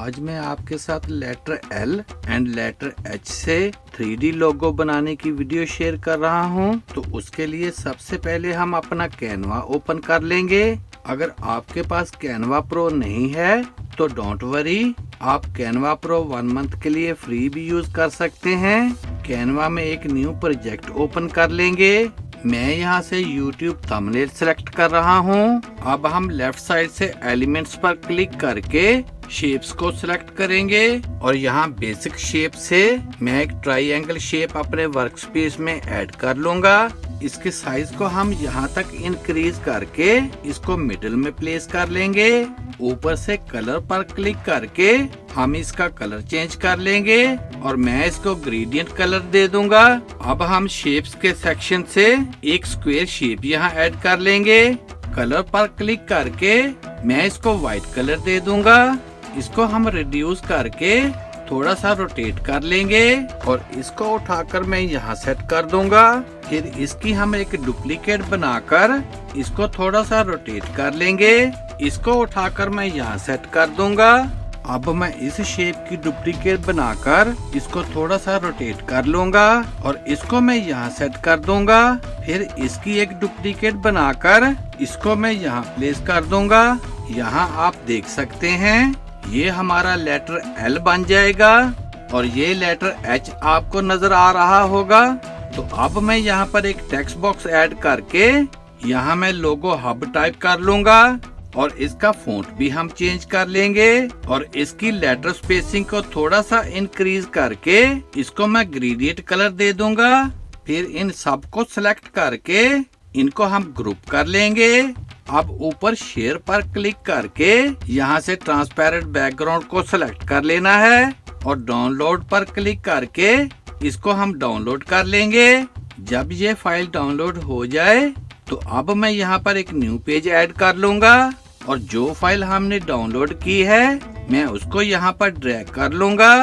आज मैं आपके साथ letter L and letter H से 3D लोगो बनाने की वीडियो शेयर कर रहा हूं। तो उसके लिए सबसे पहले हम अपना कैनवा ओपन कर लेंगे। अगर आपके पास कैनवा प्रो नहीं है तो डोंट वरी, आप कैनवा प्रो 1 मंथ के लिए फ्री भी यूज कर सकते हैं। कैनवा में एक न्यू प्रोजेक्ट ओपन कर लेंगे। मैं यहाँ से YouTube थंबनेल सेलेक्ट कर रहा हूँ। अब हम लेफ्ट साइड से एलिमेंट्स पर क्लिक करके शेप्स को सिलेक्ट करेंगे और यहाँ बेसिक शेप से मैं एक ट्राइंगल शेप अपने वर्कस्पेस में ऐड कर लूंगा। इसके साइज को हम यहाँ तक इंक्रीज करके इसको मिडिल में प्लेस कर लेंगे। ऊपर से कलर पर क्लिक करके हम इसका कलर चेंज कर लेंगे और मैं इसको ग्रेडियंट कलर दे दूंगा। अब हम शेप्स के सेक्शन से एक स्क्वायर शेप यहाँ ऐड कर लेंगे। कलर पर क्लिक करके मैं इसको व्हाइट कलर दे दूंगा। इसको हम रिड्यूस करके थोड़ा सा रोटेट कर लेंगे और इसको उठाकर मैं यहाँ सेट कर दूंगा। फिर इसकी हम एक डुप्लीकेट बनाकर इसको थोड़ा सा रोटेट कर लेंगे। इसको उठाकर मैं यहाँ सेट कर दूंगा। अब मैं इस शेप की डुप्लीकेट बनाकर इसको थोड़ा सा रोटेट कर लूंगा और इसको मैं यहाँ सेट कर दूंगा। फिर इसकी एक डुप्लीकेट बनाकर इसको मैं यहाँ प्लेस कर दूंगा। यहाँ आप देख सकते हैं ये हमारा लेटर L बन जाएगा और ये लेटर H आपको नजर आ रहा होगा। तो अब मैं यहाँ पर एक टेक्स्ट बॉक्स ऐड करके यहाँ मैं लोगो हब टाइप कर लूंगा और इसका फॉन्ट भी हम चेंज कर लेंगे और इसकी लेटर स्पेसिंग को थोड़ा सा इंक्रीज करके इसको मैं ग्रेडियंट कलर दे दूंगा। फिर इन सब को सिलेक्ट करके इनको हम ग्रुप कर लेंगे। अब ऊपर शेयर पर क्लिक करके यहाँ से ट्रांसपेरेंट बैकग्राउंड को सिलेक्ट कर लेना है और डाउनलोड पर क्लिक करके इसको हम डाउनलोड कर लेंगे। जब ये फाइल डाउनलोड हो जाए तो अब मैं यहाँ पर एक न्यू पेज ऐड कर लूंगा और जो फाइल हमने डाउनलोड की है मैं उसको यहाँ पर ड्रैग कर लूंगा।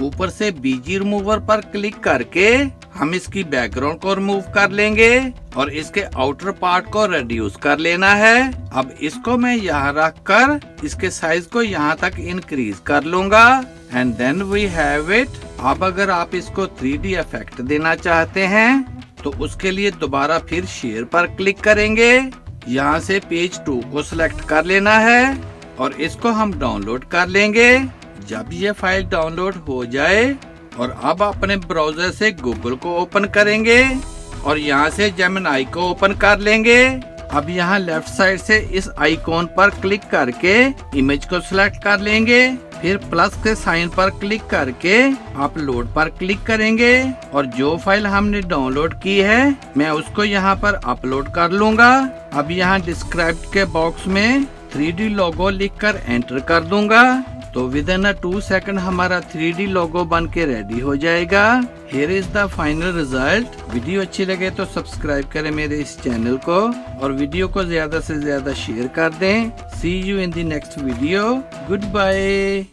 ऊपर से बीजी रिमूवर पर क्लिक करके हम इसकी बैकग्राउंड को रिमूव कर लेंगे और इसके आउटर पार्ट को रिड्यूस कर लेना है। अब इसको मैं यहाँ रख कर इसके साइज को यहाँ तक इंक्रीज कर लूंगा and then we have it. अब अगर आप इसको 3D इफेक्ट देना चाहते हैं तो उसके लिए दोबारा फिर शेयर पर क्लिक करेंगे। यहाँ से पेज 2 को सिलेक्ट कर लेना है और इसको हम डाउनलोड कर लेंगे। जब ये फाइल डाउनलोड हो जाए और अब अपने ब्राउजर से गूगल को ओपन करेंगे और यहाँ से जेमिनी को ओपन कर लेंगे। अब यहाँ लेफ्ट साइड से इस आइकॉन पर क्लिक करके इमेज को सिलेक्ट कर लेंगे। फिर प्लस के साइन पर क्लिक करके अपलोड पर क्लिक करेंगे और जो फाइल हमने डाउनलोड की है मैं उसको यहाँ पर अपलोड कर लूंगा। अब यहाँ डिस्क्राइब के बॉक्स में 3D लोगो लिखकर एंटर कर दूंगा तो विद इन 2 सेकंड हमारा 3D लोगो बन के रेडी हो जाएगा। Here is the final result. Video अच्छी लगे तो सब्सक्राइब करें मेरे इस चैनल को और वीडियो को ज्यादा से ज्यादा शेयर कर दें। See you in the next video. Good bye.